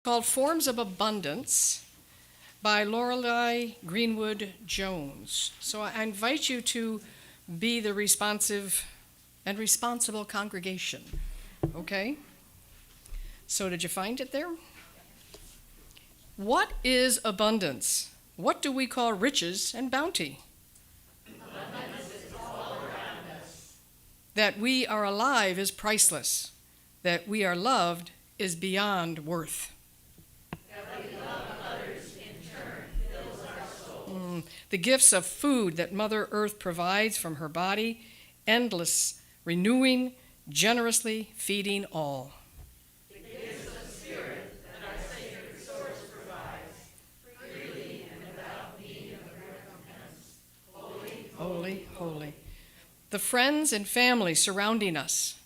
called Forms of Abundance by Lorelei Greenwood Jones. So I invite you to be the responsive and responsible congregation. Okay? So did you find it there? What is abundance? What do we call riches and bounty? Abundance is all around us. That we are alive is priceless. That we are loved is beyond worth. That we love others in turn fills our soul. The gifts of food that Mother Earth provides from her body, endless, renewing, generously feeding all. The gifts of spirit that our sacred source provides, freely and without need of recompense. Holy, Holy, holy. The friends and family surrounding us,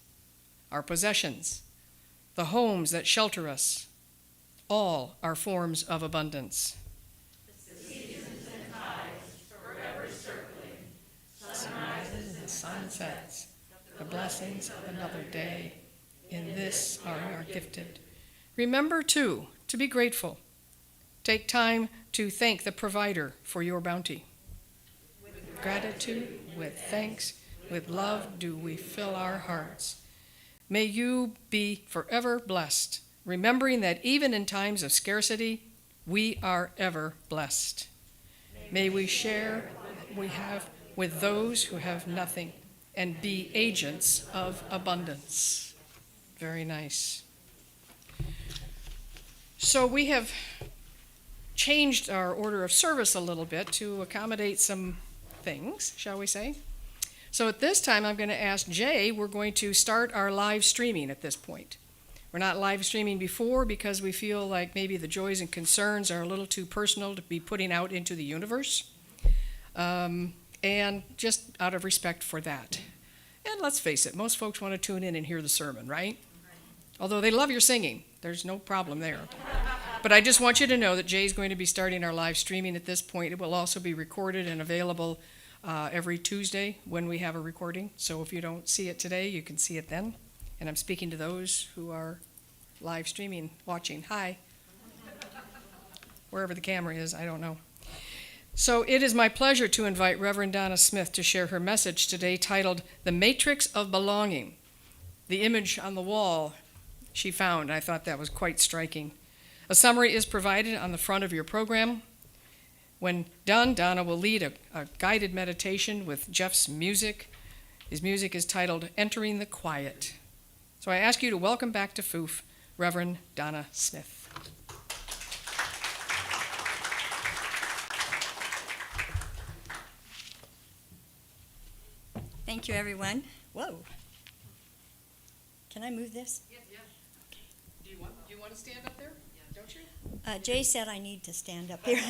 our possessions, the homes that shelter us, all are forms of abundance. the seasons and tides forever circling, sunrises and Sunsets, the blessings of another day, in this are our gifted. Remember, too, to be grateful. Take time to thank the provider for your bounty. With gratitude, with thanks, with love do we fill our hearts. May you be forever blessed, remembering that even in times of scarcity, we are ever blessed. May we share what we have with those who have nothing and be agents of abundance. Very nice. So we have changed our order of service a little bit to accommodate some things, shall we say. So at this time, I'm going to ask Jay, we're going to start our live streaming at this point. We're not live streaming before because we feel like maybe the joys and concerns are a little too personal to be putting out into the universe. And just out of respect for that. And let's face it, most folks want to tune in and hear the sermon, right? Although they love your singing. There's no problem there. But I just want you to know that Jay's going to be starting our live streaming at this point. It will also be recorded and available every Tuesday when we have a recording. So if you don't see it today, you can see it then. And I'm speaking to those who are live streaming, watching. Hi. Wherever the camera is, I don't know. So it is my pleasure to invite Reverend Donna Smith to share her message today titled, The Matrix of Belonging. The image on the wall she found, I thought that was quite striking. A summary is provided on the front of your program. When done, Donna will lead a guided meditation with Jeff's music. His music is titled Entering the Quiet. So I ask you to welcome back to FOOF, Reverend Donna Smith. Thank you, everyone. Whoa. Can I move this? Yeah. Do you want to stand up there? Don't you? Jay said I need to stand up here.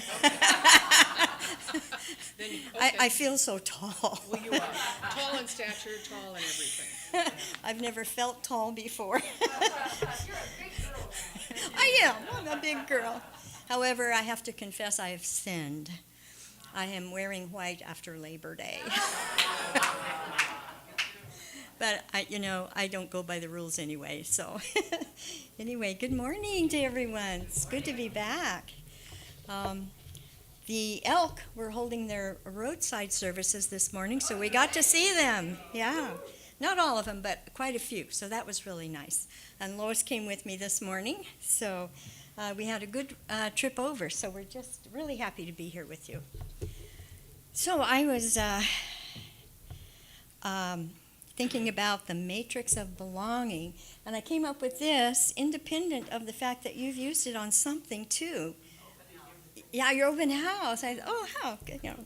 Then, I feel so tall. Well, you are tall in stature, tall in everything. I've never felt tall before. You're a big girl. I am. I'm a big girl. However, I have to confess I have sinned. I am wearing white after Labor Day. But I don't go by the rules anyway. So anyway, good morning to everyone. It's good to be back. The elk were holding their roadside services this morning, so we got to see them. Yeah, not all of them, but quite a few. So that was really nice. And Lois came with me this morning, so we had a good trip over. So we're just really happy to be here with you. So I was thinking about the matrix of belonging, and I came up with this, independent of the fact that you've used it on something too. Yeah, your open house. I thought, oh, how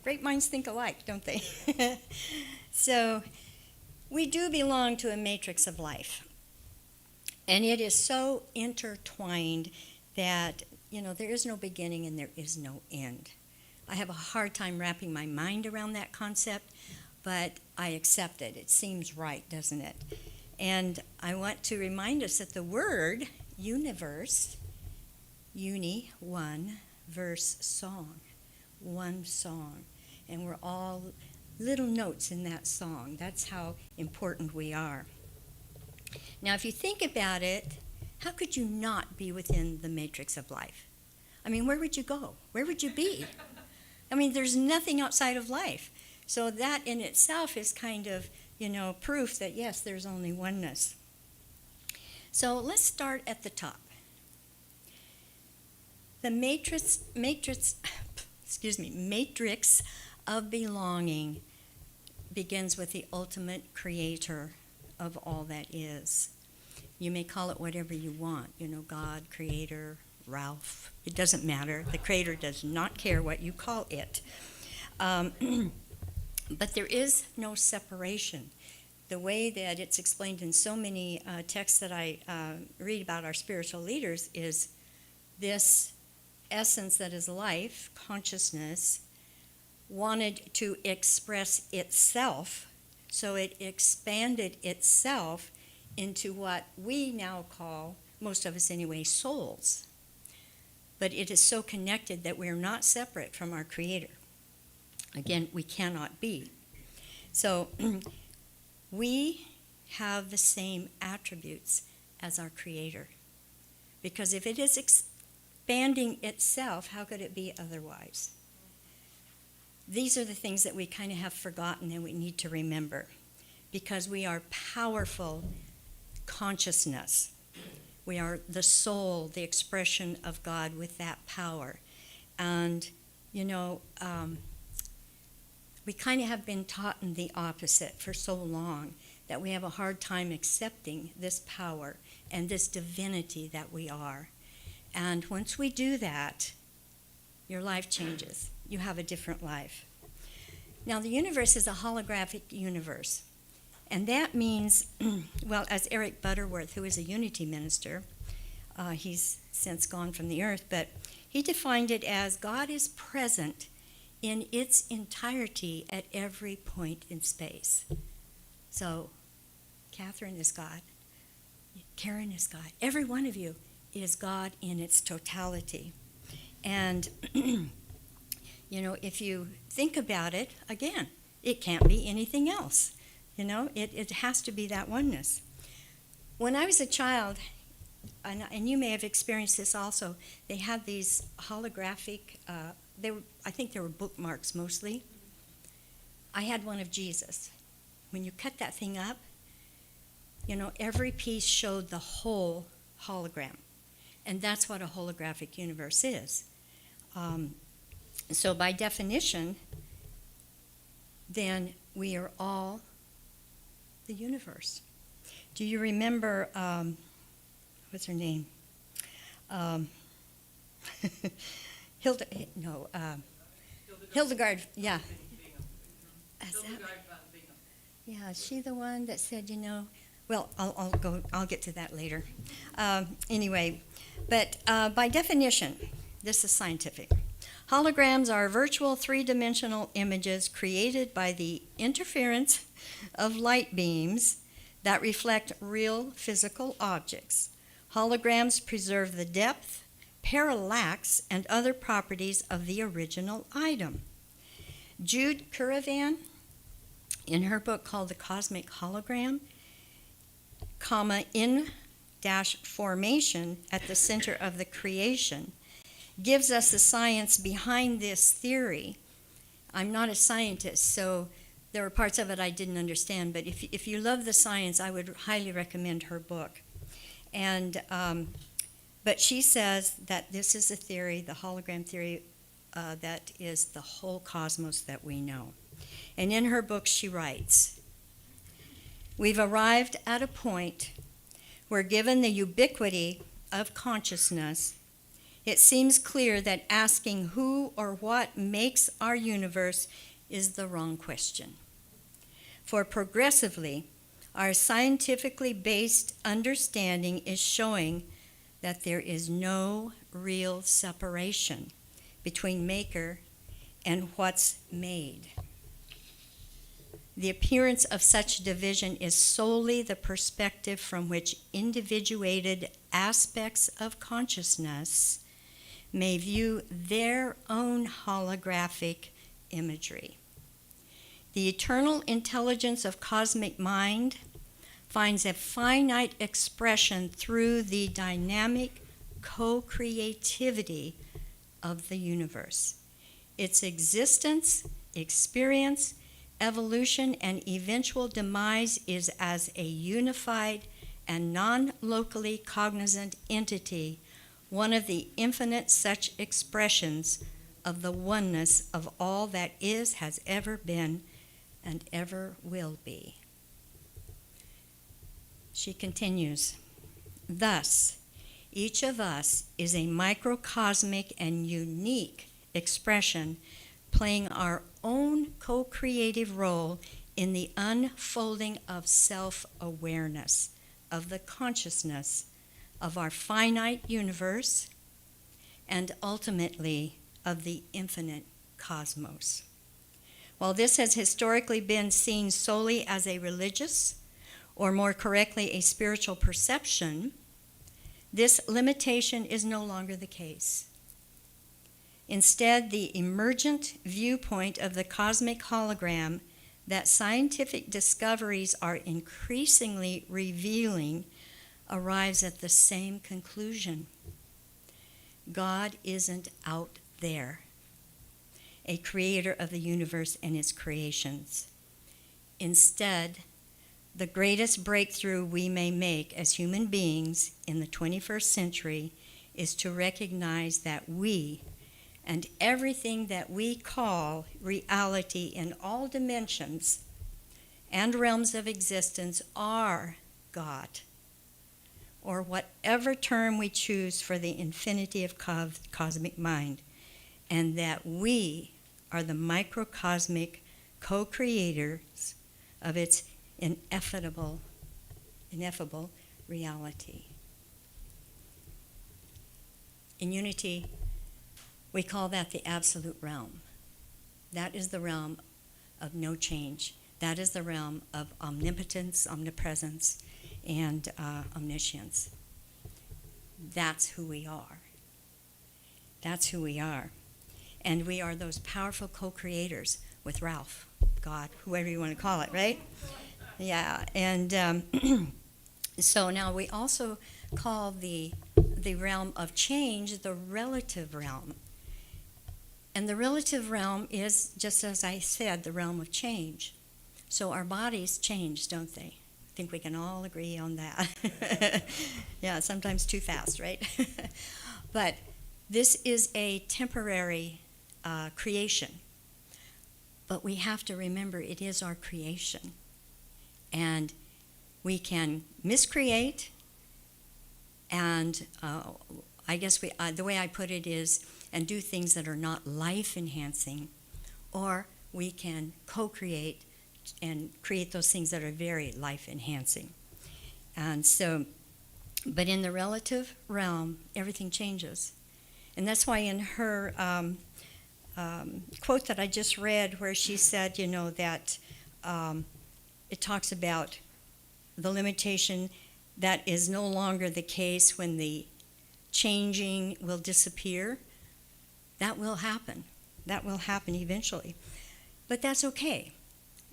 great minds think alike, don't they? So we do belong to a matrix of life, and it is so intertwined that there is no beginning and there is no end. I have a hard time wrapping my mind around that concept, but I accept it. It seems right, doesn't it? And I want to remind us that the word universe, uni, one, verse, song, one song. And we're all little notes in that song. That's how important we are. Now, if you think about it, how could you not be within the matrix of life? I mean, where would you go? Where would you be? I mean, there's nothing outside of life. So that in itself is kind of, proof that yes, there's only oneness. So let's start at the top. The matrix of belonging begins with the ultimate creator of all that is. You may call it whatever you want, God, creator, Ralph. It doesn't matter. The creator does not care what you call it. But there is no separation. The way that it's explained in so many texts that I read about our spiritual leaders is this essence that is life, consciousness, wanted to express itself, so it expanded itself into what we now call, most of us anyway, souls. But it is so connected that we are not separate from our Creator. Again, we cannot be. So we have the same attributes as our Creator. Because if it is expanding itself, how could it be otherwise? These are the things that we kind of have forgotten and we need to remember. Because we are powerful consciousness. We are the soul, the expression of God with that power. And, we kind of have been taught in the opposite for so long that we have a hard time accepting this power and this divinity that we are. And once we do that, your life changes. You have a different life. Now, the universe is a holographic universe. And that means, well, as Eric Butterworth, who is a unity minister, he's since gone from the earth, but he defined it as God is present in its entirety at every point in space. So, Catherine is God. Karen is God. Every one of you is God in its totality. And, if you think about it, again, it can't be anything else. It has to be that oneness. When I was a child, and you may have experienced this also, they had these holographic, I think they were bookmarks mostly. I had one of Jesus. When you cut that thing up, every piece showed the whole hologram. And that's what a holographic universe is. So by definition, then we are all the universe. Do you remember, what's her name? Hildegard, yeah. Yeah, is she the one that said, well, I'll get to that later. Anyway, but by definition, this is scientific. Holograms are virtual three-dimensional images created by the interference of light beams that reflect real physical objects. Holograms preserve the depth, parallax, and other properties of the original item. Jude Currivan, in her book called The Cosmic Hologram, in-formation at the center of the creation, gives us the science behind this theory. I'm not a scientist, so there were parts of it I didn't understand, but if you love the science, I would highly recommend her book. And but she says that this is a theory, the hologram theory, that is the whole cosmos that we know. And in her book she writes, "We've arrived at a point where, given the ubiquity of consciousness, it seems clear that asking who or what makes our universe is the wrong question. For progressively, our scientifically based understanding is showing that there is no real separation between maker and what's made. The appearance of such division is solely the perspective from which individuated aspects of consciousness may view their own holographic imagery. The eternal intelligence of cosmic mind, finds a finite expression through the dynamic co-creativity of the universe. Its existence, experience, evolution, and eventual demise is as a unified and non-locally cognizant entity, one of the infinite such expressions of the oneness of all that is, has ever been, and ever will be. She continues, thus, each of us is a microcosmic and unique expression playing our own co-creative role in the unfolding of self-awareness, of the consciousness of our finite universe, and ultimately of the infinite cosmos. While this has historically been seen solely as a religious, or more correctly, a spiritual perception, this limitation is no longer the case. Instead, the emergent viewpoint of the cosmic hologram that scientific discoveries are increasingly revealing arrives at the same conclusion. God isn't out there, a creator of the universe and its creations. Instead, the greatest breakthrough we may make as human beings in the 21st century is to recognize that we and everything that we call reality in all dimensions and realms of existence are God, or whatever term we choose for the infinity of cosmic mind, and that we are the microcosmic co-creators of its ineffable reality. In unity, we call that the absolute realm. That is the realm of no change. That is the realm of omnipotence, omnipresence, and omniscience. That's who we are. That's who we are. And we are those powerful co-creators with Ralph, God, whoever you want to call it, right? Yeah, and so now we also call the realm of change the relative realm. And the relative realm is, just as I said, the realm of change. So our bodies change, don't they? I think we can all agree on that. Yeah, sometimes too fast, right? But this is a temporary creation. But we have to remember it is our creation. And we can miscreate, and I guess the way I put it is, and do things that are not life-enhancing, or we can co-create and create those things that are very life-enhancing. And so, but in the relative realm, everything changes. And that's why in her quote that I just read, where she said, that it talks about the limitation that is no longer the case when the changing will disappear. That will happen. That will happen eventually. But that's okay.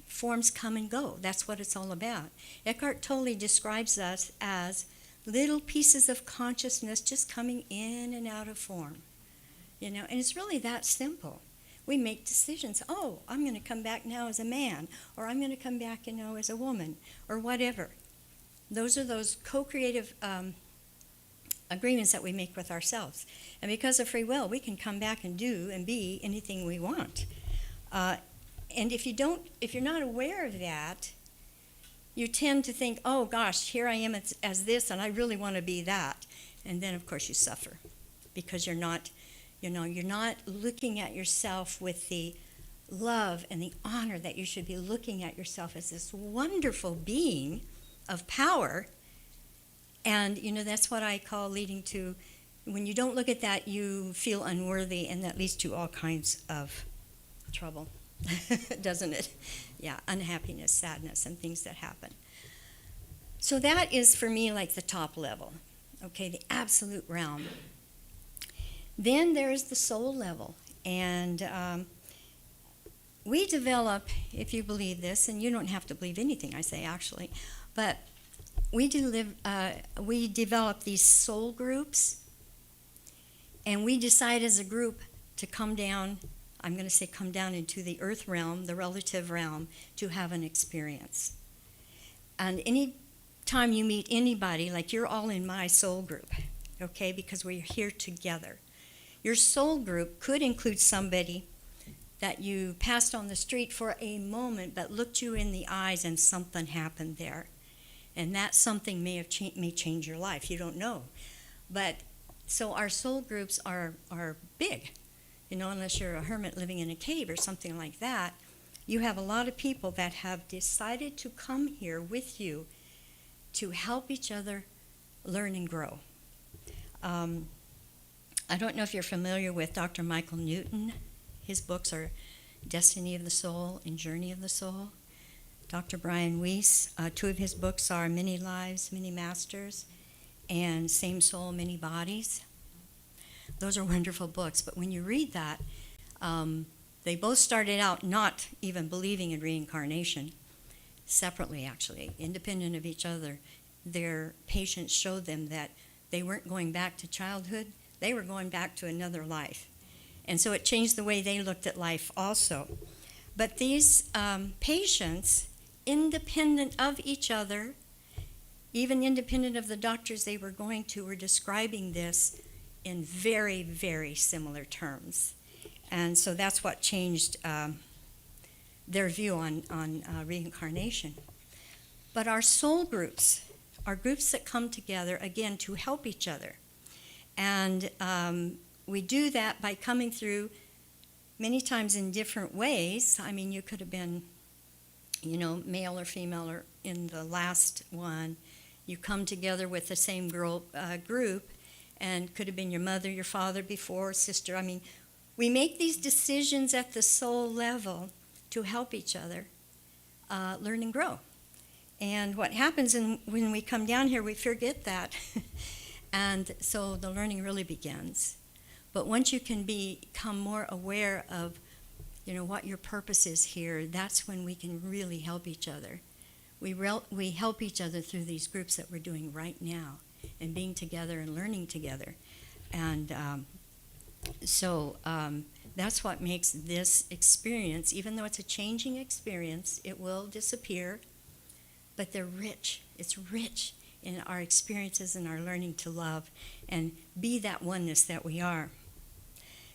Forms come and go. That's what it's all about. Eckhart Tolle describes us as little pieces of consciousness just coming in and out of form. And it's really that simple. We make decisions. Oh, I'm going to come back now as a man, or I'm going to come back, as a woman, or whatever. Those are those co-creative agreements that we make with ourselves. And because of free will, we can come back and do and be anything we want. And if you're not aware of that, you tend to think, oh gosh, here I am as this, and I really want to be that. And then, of course, you suffer because you're not looking at yourself with the love and the honor that you should be looking at yourself as this wonderful being of power. And, that's what I call leading to, when you don't look at that, you feel unworthy, and that leads to all kinds of trouble, doesn't it? Yeah, unhappiness, sadness, and things that happen. So that is, for me, like the top level, okay, the absolute realm. Then there's the soul level, and we develop, if you believe this, and you don't have to believe anything I say, actually, but we develop these soul groups, and we decide as a group to come down, I'm going to say come down into the earth realm, the relative realm, to have an experience. And any time you meet anybody, like you're all in my soul group, okay, because we're here together. Your soul group could include somebody that you passed on the street for a moment but looked you in the eyes and something happened there. And that something may change your life. You don't know. But so our soul groups are big. You know, unless you're a hermit living in a cave or something like that, you have a lot of people that have decided to come here with you to help each other learn and grow. I don't know if you're familiar with Dr. Michael Newton. His books are Destiny of the Soul and Journey of the Soul. Dr. Brian Weiss, two of his books are Many Lives, Many Masters, and Same Soul, Many Bodies. Those are wonderful books, but when you read that, they both started out not even believing in reincarnation, separately actually, independent of each other. Their patients showed them that they weren't going back to childhood, they were going back to another life. And so it changed the way they looked at life also. But these patients, independent of each other, even independent of the doctors they were going to, were describing this in very, very similar terms. And so that's what changed their view on reincarnation. But our soul groups are groups that come together, again, to help each other. And we do that by coming through many times in different ways. I mean, you could have been, you know, male or female, or in the last one, you come together with the same group, and could have been your mother, your father before, sister. I mean, we make these decisions at the soul level to help each other learn and grow. And what happens when we come down here, we forget that. And so the learning really begins. But once you can become more aware of, you know, what your purpose is here, that's when we can really help each other. We help each other through these groups that we're doing right now, and being together and learning together. And so that's what makes this experience, even though it's a changing experience, it will disappear, but they're rich. It's rich in our experiences and our learning to love and be that oneness that we are.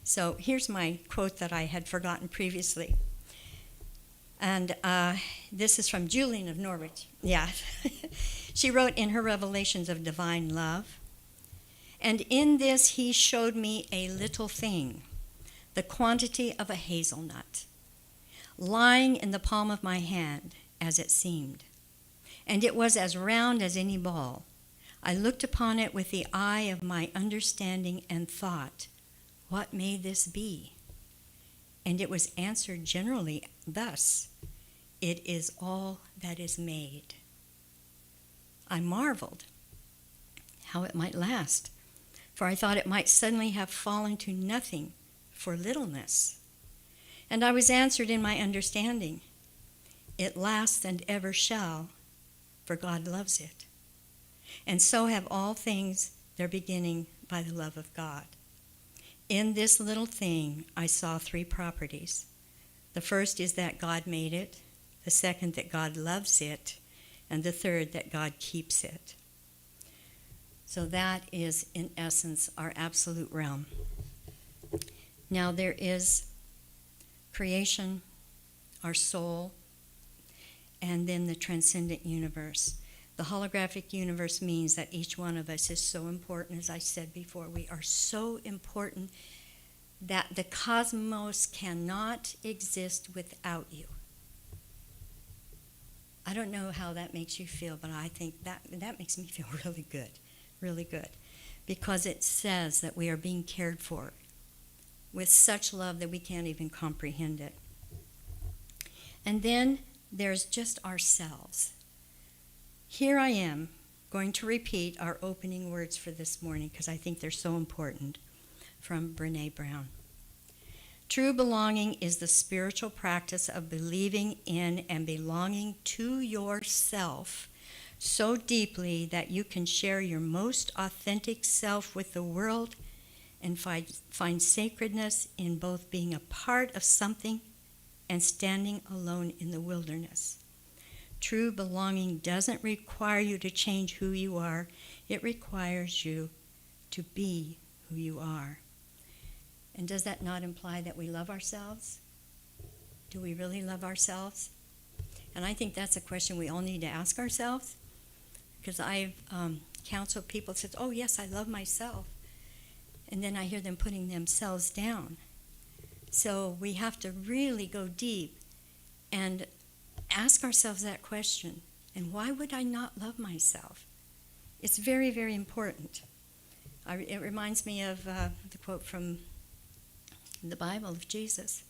So here's my quote that I had forgotten previously. And this is from Julian of Norwich. Yeah. She wrote in her Revelations of Divine Love, "And in this he showed me a little thing, the quantity of a hazelnut, lying in the palm of my hand, as it seemed. And it was as round as any ball. I looked upon it with the eye of my understanding and thought, what may this be? And it was answered generally thus, it is all that is made. I marveled how it might last, for I thought it might suddenly have fallen to nothing for littleness. And I was answered in my understanding, it lasts and ever shall, for God loves it. And so have all things their beginning by the love of God. In this little thing I saw three properties. The first is that God made it, the second that God loves it, and the third that God keeps it." So that is, in essence, our absolute realm. Now there is creation, our soul, and then the transcendent universe. The holographic universe means that each one of us is so important. As I said before, we are so important that the cosmos cannot exist without you. I don't know how that makes you feel, but I think that makes me feel really good, really good. Because it says that we are being cared for with such love that we can't even comprehend it. And then there's just ourselves. Here I am going to repeat our opening words for this morning because I think they're so important, from Brené Brown. True belonging is the spiritual practice of believing in and belonging to yourself so deeply that you can share your most authentic self with the world and find sacredness in both being a part of something and standing alone in the wilderness. True belonging doesn't require you to change who you are. It requires you to be who you are. And does that not imply that we love ourselves? Do we really love ourselves? And I think that's a question we all need to ask ourselves, because I've counseled people that said, oh yes, I love myself. And then I hear them putting themselves down. So we have to really go deep and ask ourselves that question. And why would I not love myself? It's very, very important. It reminds me of the quote from the Bible of Jesus.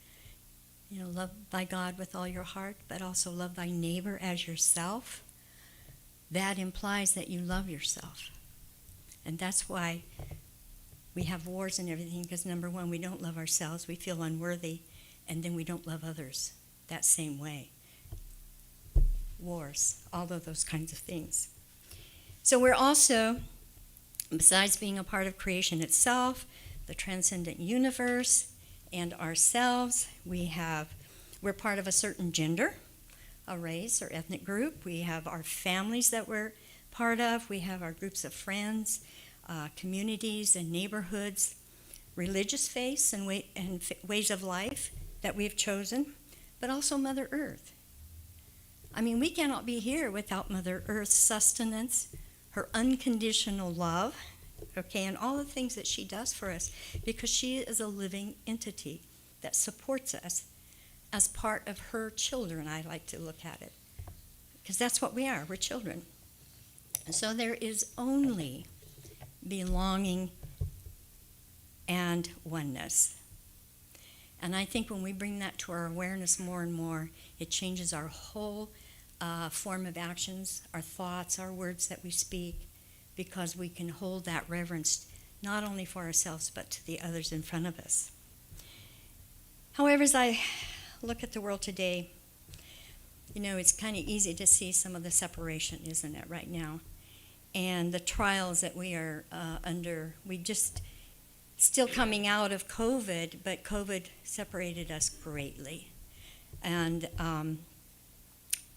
You know, love thy God with all your heart, but also love thy neighbor as yourself. That implies that you love yourself. And that's why we have wars and everything, because number one, we don't love ourselves, we feel unworthy, and then we don't love others that same way. Wars, all of those kinds of things. So we're also, besides being a part of creation itself, the transcendent universe, and ourselves, we're part of a certain gender, a race or ethnic group. We have our families that we're part of. We have our groups of friends, communities and neighborhoods, religious faiths and ways of life that we've chosen, but also Mother Earth. I mean, we cannot be here without Mother Earth's sustenance, her unconditional love, okay, and all the things that she does for us, because she is a living entity that supports us as part of her children. I like to look at it, because that's what we are. We're children. So there is only belonging and oneness. And I think when we bring that to our awareness more and more, it changes our whole form of actions, our thoughts, our words that we speak, because we can hold that reverence not only for ourselves but to the others in front of us. However, as I look at the world today, you know, it's kind of easy to see some of the separation, isn't it, right now? And the trials that we are under. We just still coming out of COVID, but COVID separated us greatly. And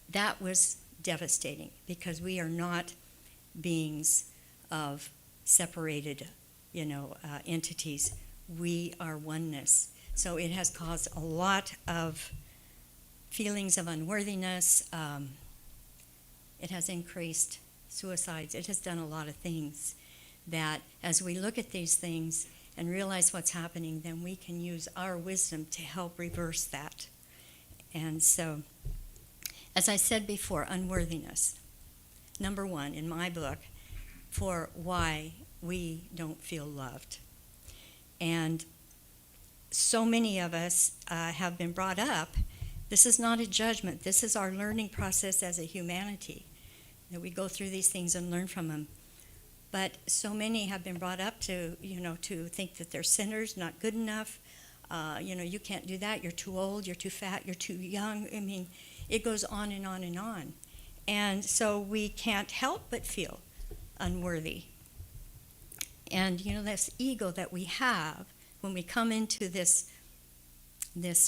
that was devastating, because we are not beings of separated, entities. We are oneness. So it has caused a lot of feelings of unworthiness. It has increased suicides. It has done a lot of things that, as we look at these things and realize what's happening, then we can use our wisdom to help reverse that. And so, as I said before, unworthiness. Number one in my book for why we don't feel loved. And so many of us have been brought up. This is not a judgment. This is our learning process as a humanity, that we go through these things and learn from them. But so many have been brought up to, to think that they're sinners, not good enough. You can't do that. You're too old. You're too fat. You're too young. I mean, it goes on and on and on. And so we can't help but feel unworthy. And, this ego that we have when we come into this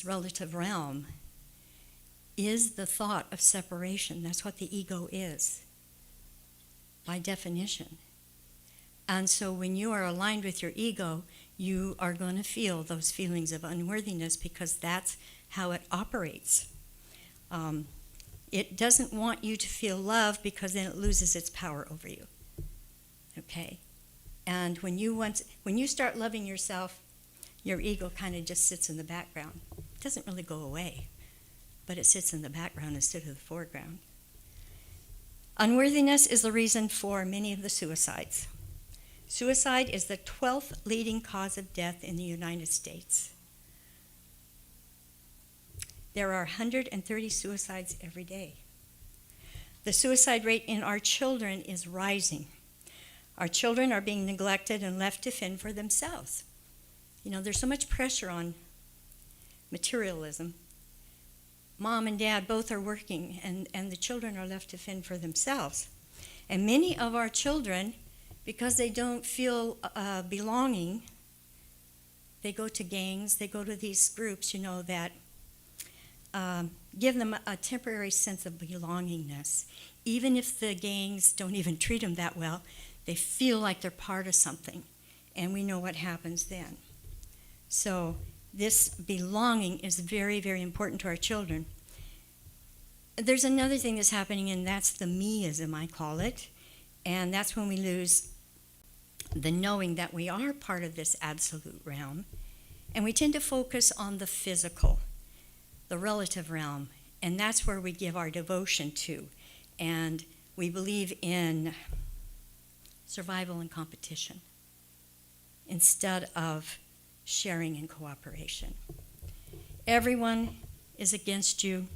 relative realm is the thought of separation. That's what the ego is, by definition. And so when you are aligned with your ego, you are going to feel those feelings of unworthiness, because that's how it operates. It doesn't want you to feel love, because then it loses its power over you. Okay? And when you start loving yourself, your ego kind of just sits in the background. It doesn't really go away, but it sits in the background instead of the foreground. Unworthiness is the reason for many of the suicides. Suicide is the 12th leading cause of death in the United States. There are 130 suicides every day. The suicide rate in our children is rising. Our children are being neglected and left to fend for themselves. There's so much pressure on materialism. Mom and dad both are working, and the children are left to fend for themselves. And many of our children, because they don't feel belonging, they go to gangs, they go to these groups, that give them a temporary sense of belongingness. Even if the gangs don't even treat them that well, they feel like they're part of something. And we know what happens then. So this belonging is very, very important to our children. There's another thing that's happening, and that's the meism, I call it. And that's when we lose the knowing that we are part of this absolute realm. And we tend to focus on the physical, the relative realm. And that's where we give our devotion to. And we believe in survival and competition instead of sharing and cooperation. Everyone is against you,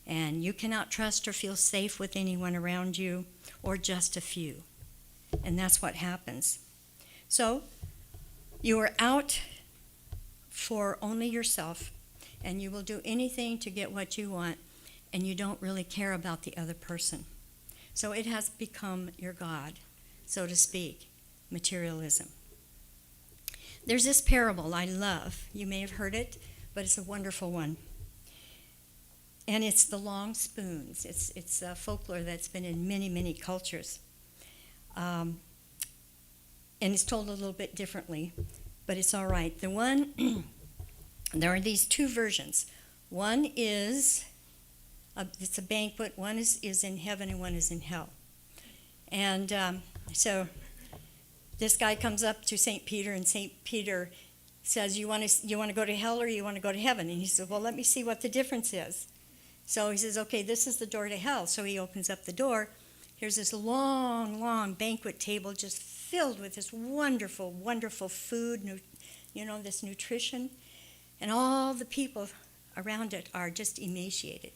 and you cannot trust or feel safe with anyone around you, or just a few. And that's what happens. So, you are out for only yourself, and you will do anything to get what you want, and you don't really care about the other person. So it has become your God, so to speak, materialism. There's this parable I love. You may have heard it, but it's a wonderful one. And it's the long spoons. It's a folklore that's been in many, many cultures. And it's told a little bit differently, but it's all right. There are these two versions. One is, it's a banquet. One is in heaven and one is in hell. And so this guy comes up to St. Peter, and St. Peter says, you want to go to hell or you want to go to heaven? And he says, well, let me see what the difference is. So he says, okay, this is the door to hell. So he opens up the door. Here's this long, long banquet table just filled with this wonderful, wonderful food, this nutrition. And all the people around it are just emaciated.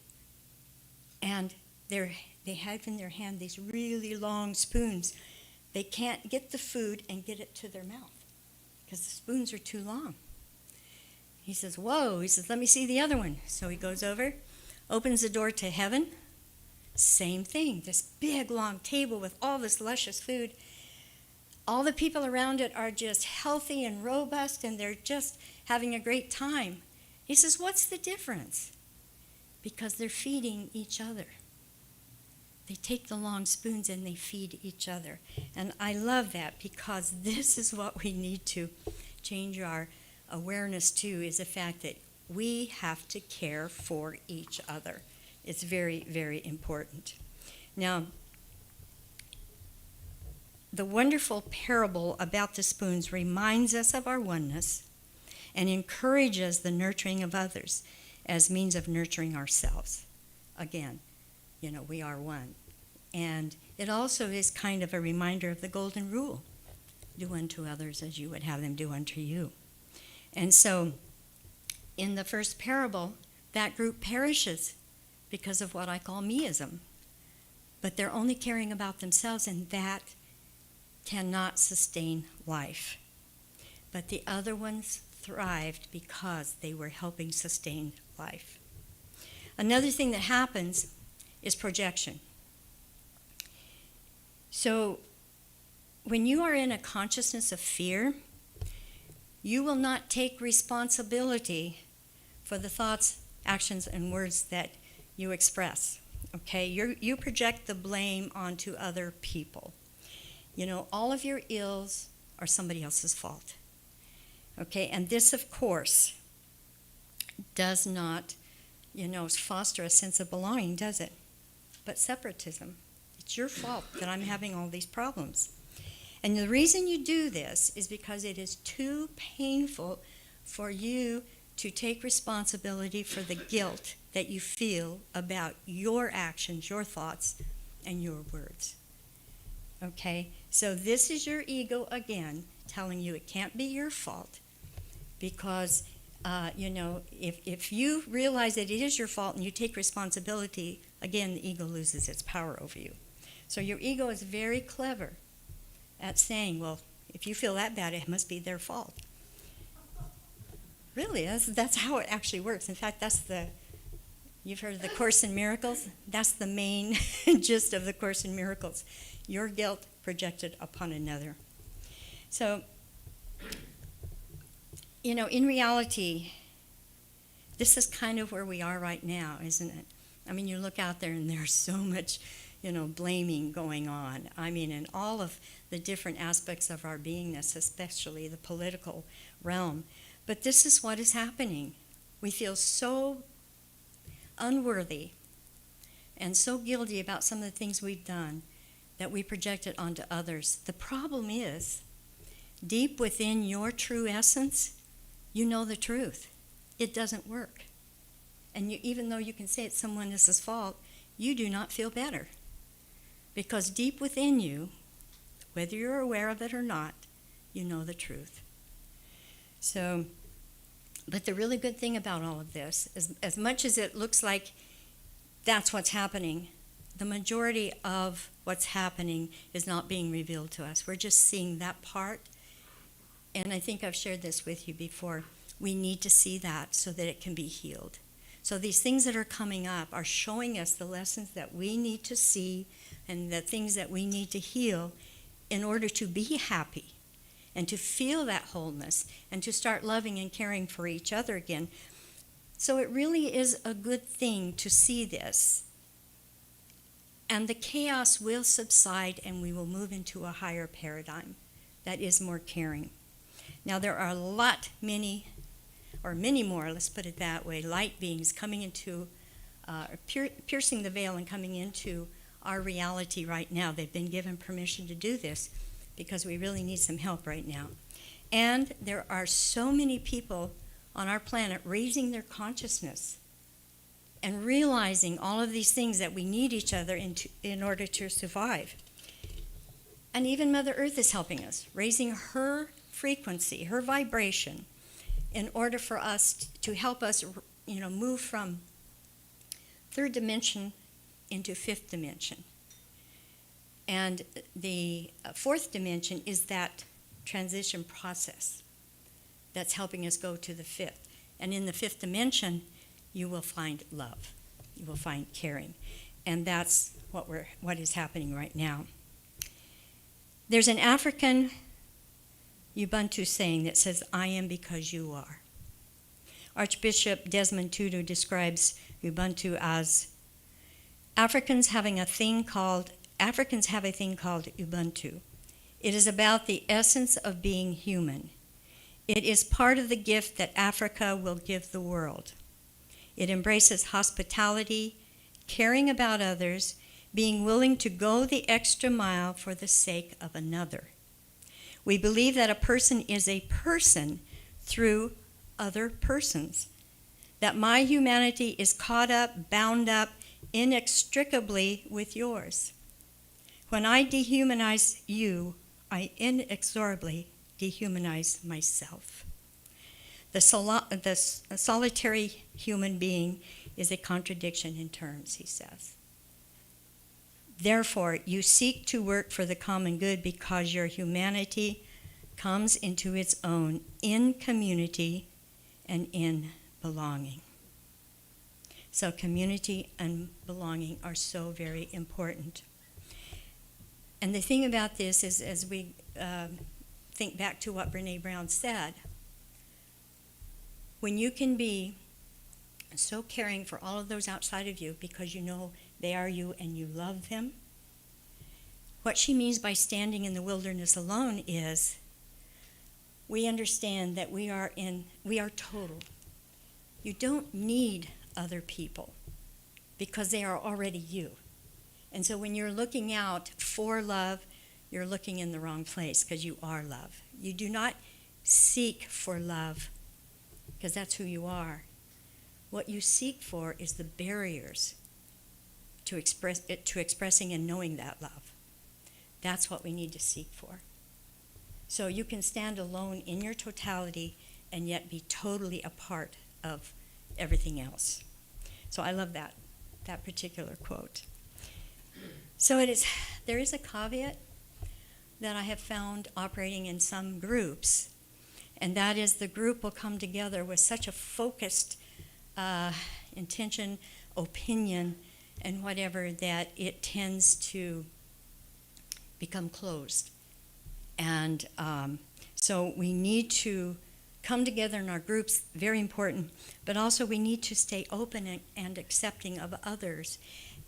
And they have in their hand these really long spoons. They can't get the food and get it to their mouth because the spoons are too long. He says, whoa. He says, let me see the other one. So he goes over, opens the door to heaven. Same thing, this big, long table with all this luscious food. All the people around it are just healthy and robust, and they're just having a great time. He says, what's the difference? Because they're feeding each other. They take the long spoons and they feed each other. And I love that, because this is what we need to change our awareness to, is the fact that we have to care for each other. It's very, very important. Now, the wonderful parable about the spoons reminds us of our oneness and encourages the nurturing of others as means of nurturing ourselves. Again, we are one. And it also is kind of a reminder of the golden rule. Do unto others as you would have them do unto you. And so, in the first parable, that group perishes because of what I call meism. But they're only caring about themselves, and that cannot sustain life. But the other ones thrived because they were helping sustain life. Another thing that happens is projection. So when you are in a consciousness of fear, you will not take responsibility for the thoughts, actions, and words that you express. Okay? You project the blame onto other people. All of your ills are somebody else's fault. Okay? And this, of course, does not, foster a sense of belonging, does it? But separatism. It's your fault that I'm having all these problems. And the reason you do this is because it is too painful for you to take responsibility for the guilt that you feel about your actions, your thoughts, and your words. Okay? So this is your ego again telling you it can't be your fault, because if you realize that it is your fault and you take responsibility, again, the ego loses its power over you. So your ego is very clever at saying, well, if you feel that bad, it must be their fault. Really, that's how it actually works. In fact, that's the You've heard of the Course in Miracles? That's the main gist of the Course in Miracles. Your guilt projected upon another. So, in reality, this is kind of where we are right now, isn't it? I mean, you look out there and there's so much, blaming going on. I mean, in all of the different aspects of our beingness, especially the political realm. But this is what is happening. We feel so unworthy and so guilty about some of the things we've done that we project it onto others. The problem is, deep within your true essence, you know the truth. It doesn't work. And even though you can say it's someone else's fault, you do not feel better. Because deep within you, whether you're aware of it or not, you know the truth. So, but the really good thing about all of this is, as much as it looks like that's what's happening, the majority of what's happening is not being revealed to us. We're just seeing that part. And I think I've shared this with you before. We need to see that so that it can be healed. So these things that are coming up are showing us the lessons that we need to see and the things that we need to heal in order to be happy and to feel that wholeness and to start loving and caring for each other again. So it really is a good thing to see this. And the chaos will subside and we will move into a higher paradigm that is more caring. Now there are many more, let's put it that way, light beings coming into, piercing the veil and coming into our reality right now. They've been given permission to do this because we really need some help right now. And there are so many people on our planet raising their consciousness and realizing all of these things that we need each other in order to survive. And even Mother Earth is helping us, raising her frequency, her vibration, in order for us to help us, move from third dimension into fifth dimension. And the fourth dimension is that transition process that's helping us go to the fifth. And in the fifth dimension, you will find love. You will find caring. And that's what is happening right now. There's an African Ubuntu saying that says, "I am because you are." Archbishop Desmond Tutu describes Ubuntu as Africans have a thing called Ubuntu. It is about the essence of being human. It is part of the gift that Africa will give the world. It embraces hospitality, caring about others, being willing to go the extra mile for the sake of another. We believe that a person is a person through other persons, that my humanity is caught up, bound up inextricably with yours. When I dehumanize you, I inexorably dehumanize myself. The solitary human being is a contradiction in terms, he says. Therefore, you seek to work for the common good because your humanity comes into its own in community and in belonging. So community and belonging are so very important. And the thing about this is, as we think back to what Brene Brown said, when you can be so caring for all of those outside of you because you know they are you and you love them, what she means by standing in the wilderness alone is we understand that we are total. You don't need other people because they are already you. And so when you're looking out for love, you're looking in the wrong place because you are love. You do not seek for love because that's who you are. What you seek for is the barriers to expressing and knowing that love. That's what we need to seek for. So you can stand alone in your totality and yet be totally a part of everything else. So I love that particular quote. So there is a caveat that I have found operating in some groups, and that is the group will come together with such a focused intention opinion and whatever, that it tends to become closed. And so we need to come together in our groups, very important, but also we need to stay open and accepting of others.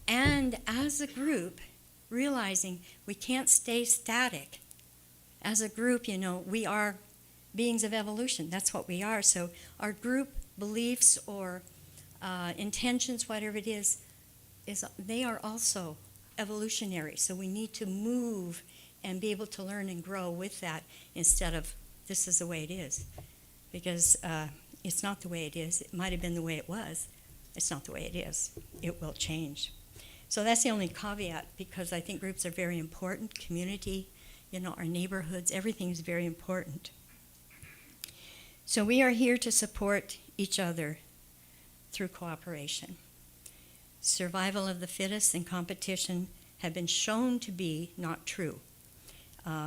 And as a group, realizing we can't stay static. As a group, we are beings of evolution. That's what we are. So our group beliefs or intentions, whatever it is they are also evolutionary. So we need to move and be able to learn and grow with that instead of this is the way it is. Because it's not the way it is. It might have been the way it was. It's not the way it is. It will change. So that's the only caveat, because I think groups are very important. Community, our neighborhoods, everything is very important. So we are here to support each other through cooperation. Survival of the fittest and competition have been shown to be not true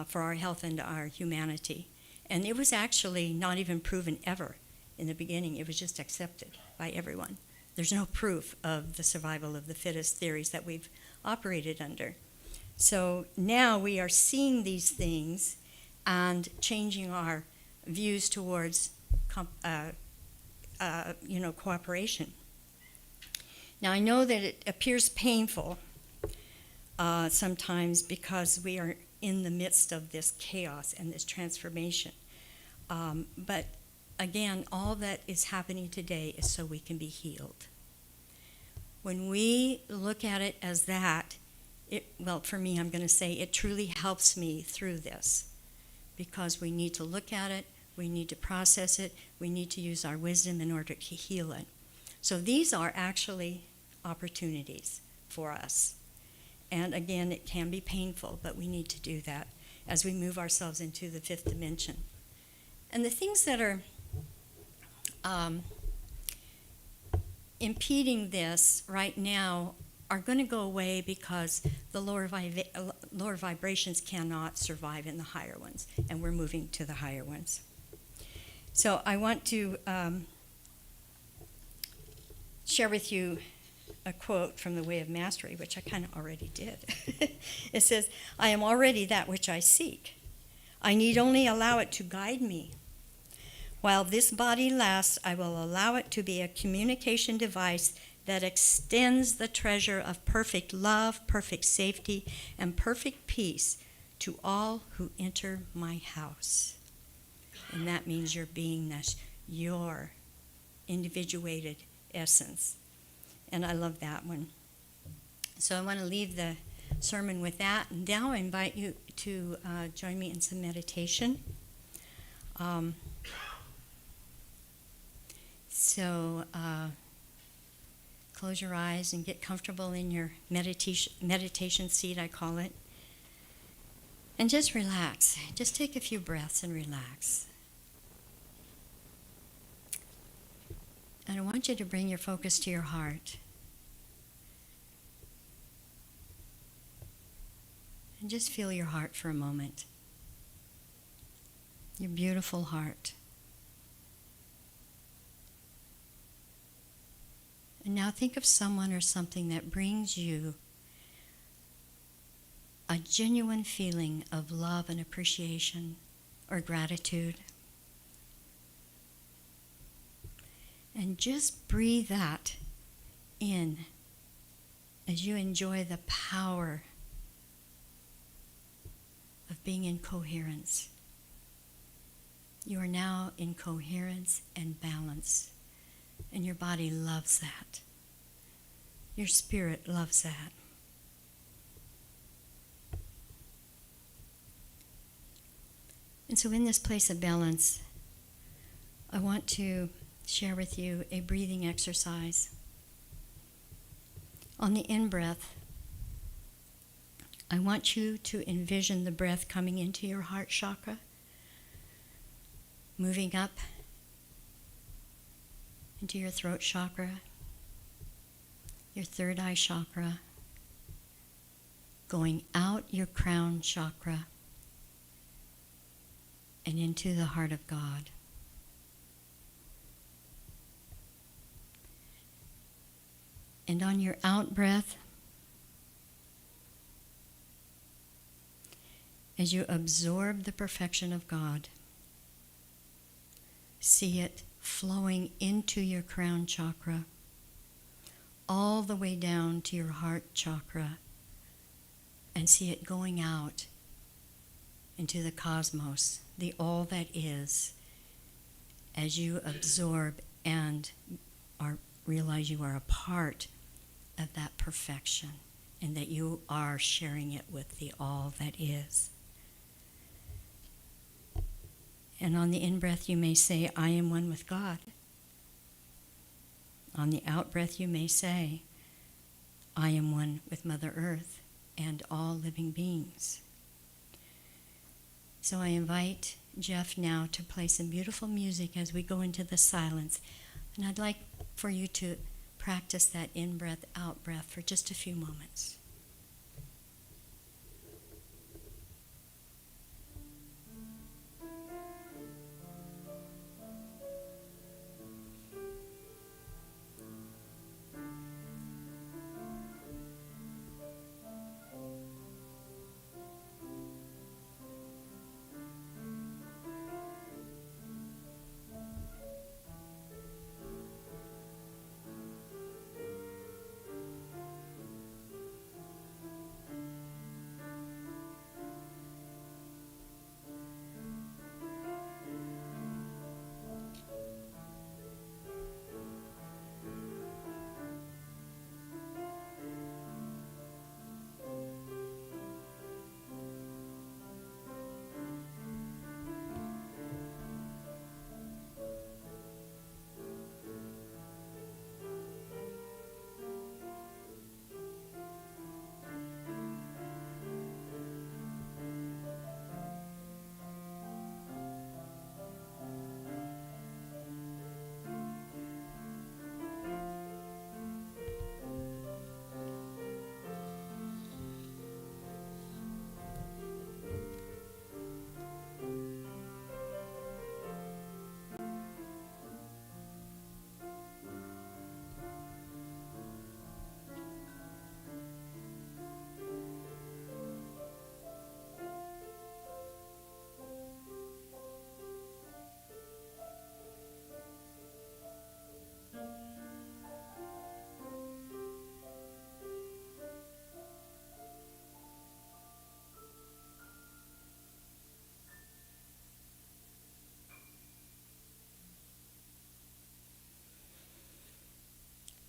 for our health and our humanity. And it was actually not even proven ever in the beginning. It was just accepted by everyone. There's no proof of the survival of the fittest theories that we've operated under. So now we are seeing these things and changing our views towards cooperation. Now I know that it appears painful sometimes because we are in the midst of this chaos and this transformation. But again, all that is happening today is so we can be healed. When we look at it as that, for me, I'm going to say it truly helps me through this, because we need to look at it, we need to process it, we need to use our wisdom in order to heal it. So these are actually opportunities for us. And again, it can be painful, but we need to do that as we move ourselves into the fifth dimension. And the things that are impeding this right now are going to go away because the lower vibrations cannot survive in the higher ones, and we're moving to the higher ones. So I want to share with you a quote from The Way of Mastery, which I kind of already did. It says, "I am already that which I seek. I need only allow it to guide me. While this body lasts, I will allow it to be a communication device that extends the treasure of perfect love, perfect safety, and perfect peace to all who enter my house." And that means your beingness, your individuated essence. And I love that one. So I want to leave the sermon with that. And now I invite you to join me in some meditation. Close your eyes and get comfortable in your meditation seat, I call it. And just relax. Just take a few breaths and relax. And I want you to bring your focus to your heart. And just feel your heart for a moment. Your beautiful heart. And now think of someone or something that brings you a genuine feeling of love and appreciation or gratitude. And just breathe that in as you enjoy the power of being in coherence. You are now in coherence and balance. And your body loves that. Your spirit loves that. And so in this place of balance, I want to share with you a breathing exercise. On the in-breath, I want you to envision the breath coming into your heart chakra, moving up into your throat chakra, your third eye chakra, going out your crown chakra, and into the heart of God. And on your out breath, as you absorb the perfection of God, see it flowing into your crown chakra, all the way down to your heart chakra, and see it going out into the cosmos, the all that is, as you absorb and realize you are a part of that perfection and that you are sharing it with the all that is. And on the in-breath you may say, I am one with God. On the out-breath you may say, I am one with Mother Earth and all living beings. So I invite Jeff now to play some beautiful music as we go into the silence. And I'd like for you to practice that in-breath, out-breath for just a few moments.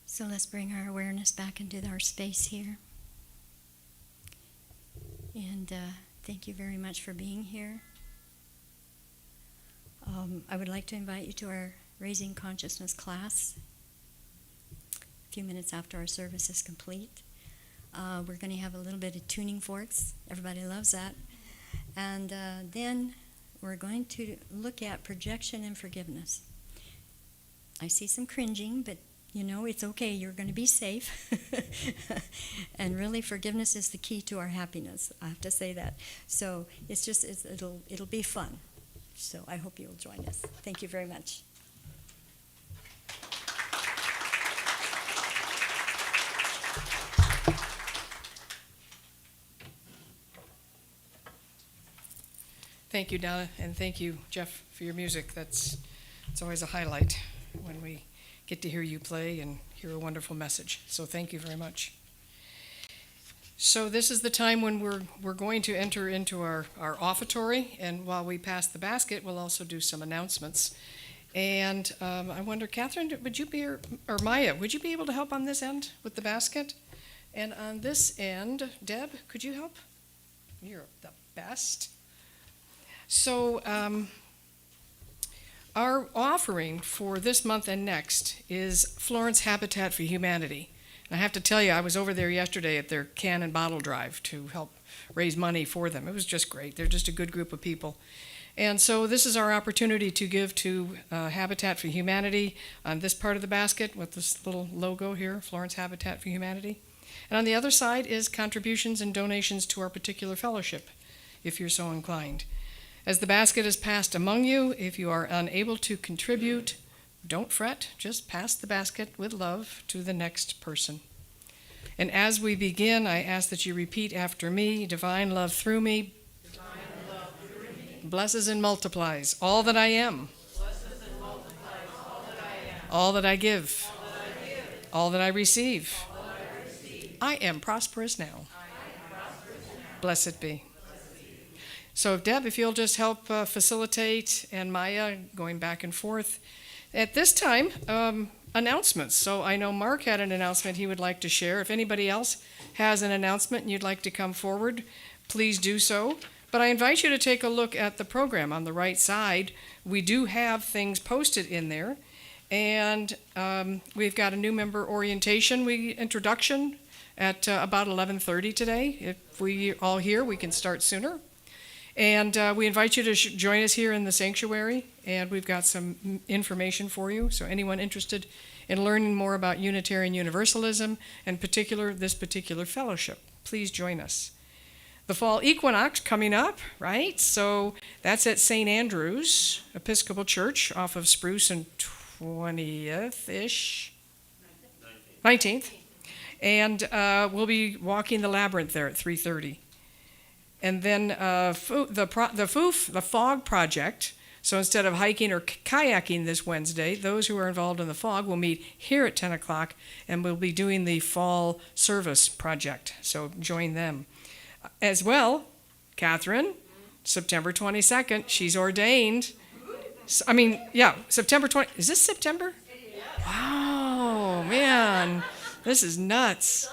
So let's bring our awareness back into our space here. And thank you very much for being here. I would like to invite you to our Raising Consciousness class a few minutes after our service is complete. We're going to have a little bit of tuning forks. Everybody loves that. And then we're going to look at projection and forgiveness. I see some cringing, but you know, it's okay. You're going to be safe. And really, forgiveness is the key to our happiness. I have to say that. So it'll be fun. So I hope you'll join us. Thank you very much. Thank you, Donna, and thank you, Jeff, for your music. It's always a highlight when we get to hear you play and hear a wonderful message. So thank you very much. So this is the time when we're going to enter into our offertory, and while we pass the basket, we'll also do some announcements. And I wonder, Catherine, would you be, or Maya, would you be able to help on this end with the basket? And on this end, Deb, could you help? You're the best. So our offering for this month and next is Florence Habitat for Humanity. And I have to tell you, I was over there yesterday at their can and bottle drive to help raise money for them. It was just great. They're just a good group of people. And so this is our opportunity to give to Habitat for Humanity on this part of the basket with this little logo here, Florence Habitat for Humanity. And on the other side is contributions and donations to our particular fellowship, if you're so inclined. As the basket is passed among you, if you are unable to contribute, don't fret, just pass the basket with love to the next person. And as we begin, I ask that you repeat after me, divine love through me, blesses and multiplies all that I am, all that I give, all that I receive. I am prosperous now. Blessed be. So Deb, if you'll just help facilitate, and Maya going back and forth. At this time, announcements. So I know Mark had an announcement he would like to share. If anybody else has an announcement and you'd like to come forward, please do so. But I invite you to take a look at the program on the right side. We do have things posted in there. And we've got a new member orientation introduction at about 11:30 today. If we all here, we can start sooner. And we invite you to join us here in the sanctuary, and we've got some information for you. So anyone interested in learning more about Unitarian Universalism, and this particular fellowship, please join us. The fall equinox coming up, right? So that's at St. Andrew's Episcopal Church off of Spruce and 20th-ish? 19th. And we'll be walking the labyrinth there at 3:30. And then the Fog Project. So instead of hiking or kayaking this Wednesday, those who are involved in the fog will meet here at 10 o'clock, and we'll be doing the Fall Service Project. So join them. As well, Catherine, September 22nd, she's ordained. September 20. Is this September? Wow, man, this is nuts.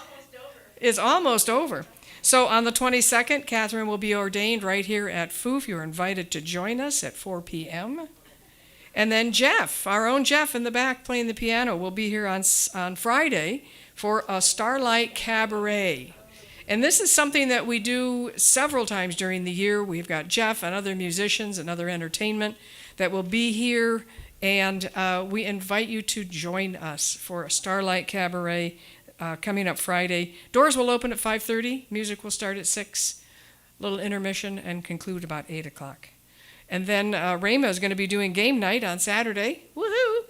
It's almost over. So on the 22nd, Catherine will be ordained right here at FOOF. You're invited to join us at 4 p.m. And then Jeff, our own Jeff in the back playing the piano, will be here on Friday for a Starlight Cabaret. And this is something that we do several times during the year. We've got Jeff and other musicians and other entertainment that will be here, and we invite you to join us for a Starlight Cabaret coming up Friday. Doors will open at 5:30. Music will start at 6. Little intermission and conclude about 8 o'clock. And then Rayma is going to be doing game night on Saturday. Woohoo!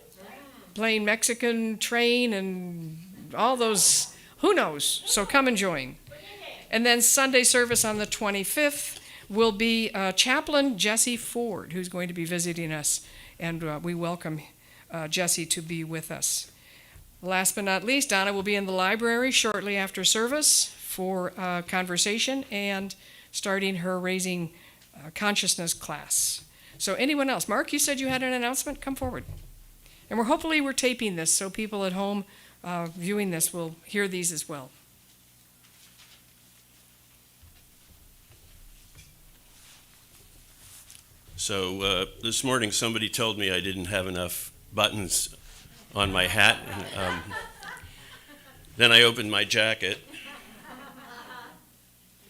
Playing Mexican Train and all those, who knows? So come and join. And then Sunday service on the 25th will be Chaplain Jesse Ford, who's going to be visiting us. And we welcome Jesse to be with us. Last but not least, Donna will be in the library shortly after service for conversation and starting her Raising Consciousness class. So anyone else? Mark, you said you had an announcement? Come forward. And hopefully we're taping this so people at home viewing this will hear these as well. So this morning somebody told me I didn't have enough buttons on my hat. And, then I opened my jacket,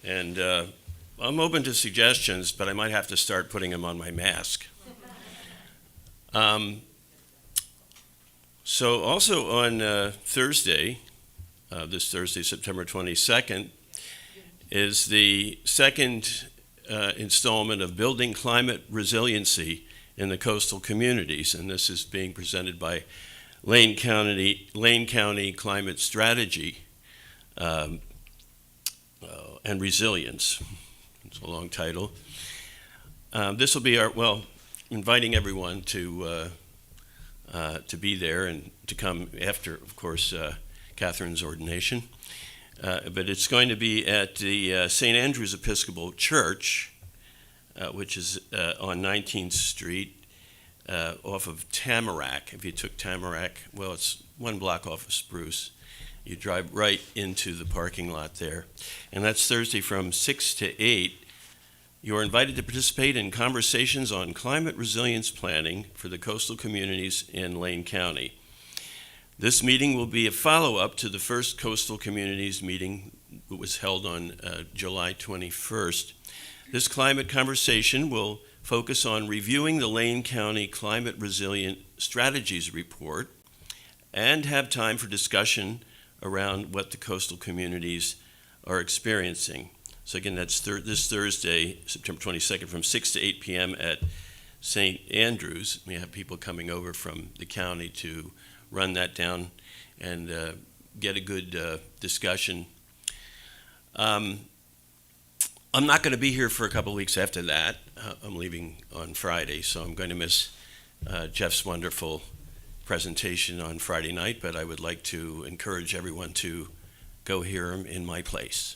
and I'm open to suggestions, but I might have to start putting them on my mask. So also on Thursday, this Thursday, September 22nd, is the second installment of Building Climate Resiliency in the Coastal Communities, and this is being presented by Lane County Climate Strategy and Resilience. It's a long title. This will be inviting everyone to be there and to come after, of course, Catherine's ordination. But it's going to be at the St. Andrew's Episcopal Church, which is on 19th Street, off of Tamarack. If you took Tamarack, well, it's one block off of Spruce. You drive right into the parking lot there. And that's Thursday from 6 to 8. You're invited to participate in conversations on climate resilience planning for the coastal communities in Lane County. This meeting will be a follow-up to the first Coastal Communities meeting that was held on July 21st. This climate conversation will focus on reviewing the Lane County Climate Resilient Strategies Report and have time for discussion around what the coastal communities are experiencing. So again, that's this Thursday, September 22nd, from 6 to 8 p.m. at St. Andrews. We have people coming over from the county to run that down and get a good discussion. I'm not going to be here for a couple of weeks after that. I'm leaving on Friday, so I'm going to miss Jeff's wonderful presentation on Friday night, but I would like to encourage everyone to go hear him in my place.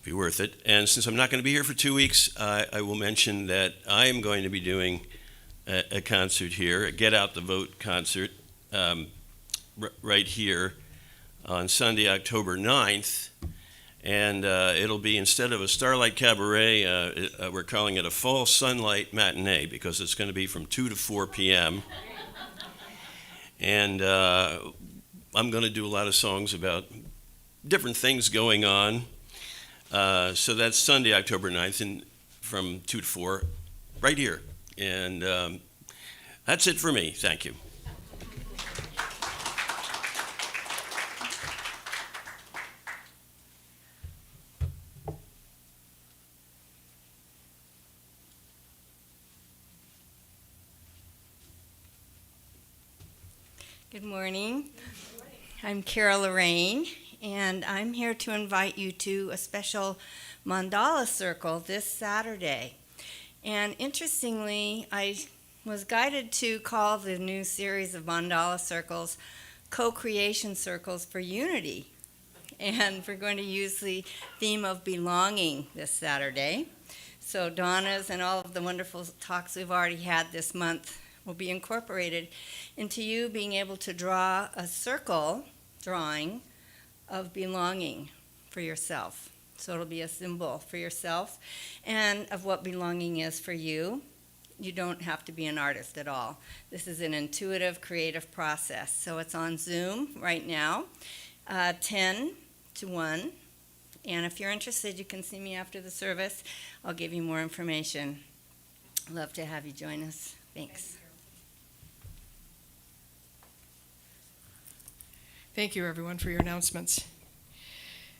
Be worth it. And since I'm not going to be here for 2 weeks, I will mention that I am going to be doing a concert here, a Get Out the Vote concert, right here on Sunday, October 9th. And it'll be, instead of a Starlight Cabaret, we're calling it a Fall Sunlight Matinee, because it's going to be from 2 to 4 p.m. And I'm going to do a lot of songs about different things going on. So that's Sunday, October 9th, and from 2 to 4, right here. And that's it for me. Thank you. Good morning. I'm Carol Lorraine, and I'm here to invite you to a special mandala circle this Saturday. And interestingly, I was guided to call the new series of mandala circles co-creation circles for unity. And we're going to use the theme of belonging this Saturday. So Donna's and all of the wonderful talks we've already had this month will be incorporated into you being able to draw a circle drawing of belonging for yourself. So it'll be a symbol for yourself and of what belonging is for you. You don't have to be an artist at all. This is an intuitive, creative process. So it's on Zoom right now, 10 to 1. And if you're interested, you can see me after the service. I'll give you more information. Love to have you join us. Thanks. Thank you, everyone, for your announcements.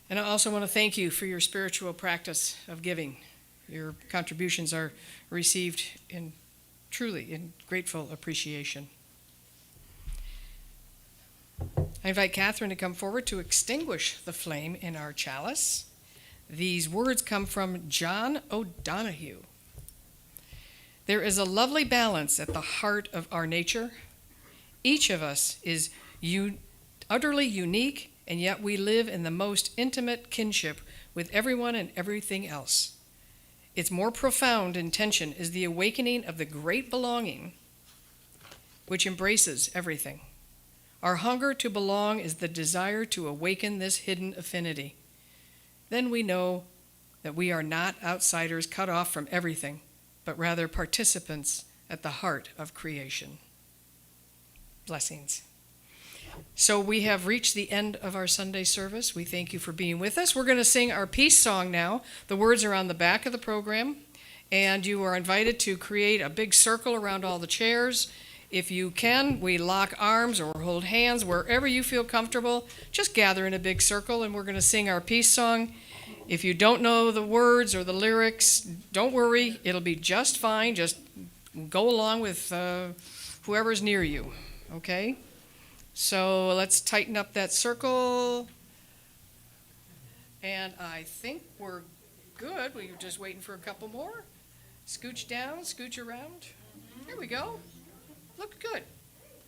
And I also want to thank you for your spiritual practice of giving. Your contributions are received truly in grateful appreciation. I invite Catherine to come forward to extinguish the flame in our chalice. These words come from John O'Donohue. There is a lovely balance at the heart of our nature. Each of us is utterly unique, and yet we live in the most intimate kinship with everyone and everything else. Its more profound intention is the awakening of the great belonging, which embraces everything. Our hunger to belong is the desire to awaken this hidden affinity. Then we know that we are not outsiders cut off from everything, but rather participants at the heart of creation. Blessings. So we have reached the end of our Sunday service. We thank you for being with us. We're going to sing our peace song now. The words are on the back of the program, and you are invited to create a big circle around all the chairs. If you can, we lock arms or hold hands wherever you feel comfortable. Just gather in a big circle, and we're going to sing our peace song. If you don't know the words or the lyrics, don't worry. It'll be just fine. Just go along with whoever's near you, okay? So let's tighten up that circle. And I think we're good. We're just waiting for a couple more. Scooch down, scooch around. Here we go. Look good.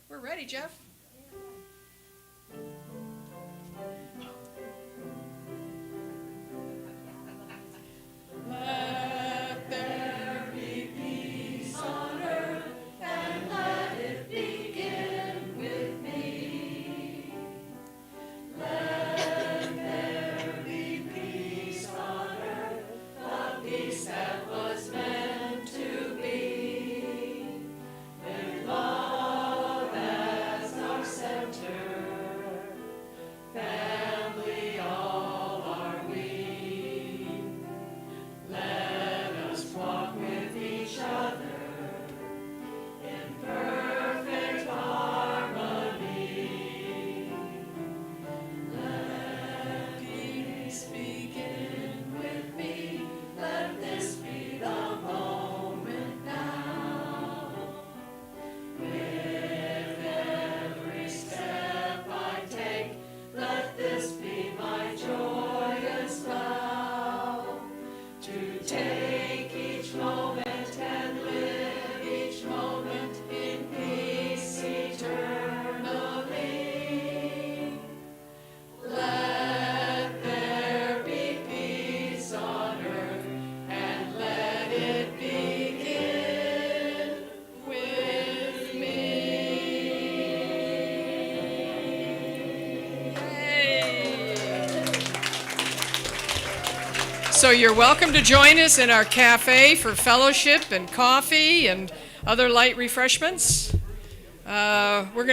We're ready, Jeff. Let there be peace on earth, and let it begin with me. Let there be peace on earth, the peace that was meant to be, with love as our center. So you're welcome to join us in our cafe for fellowship and coffee and other light refreshments. We're going to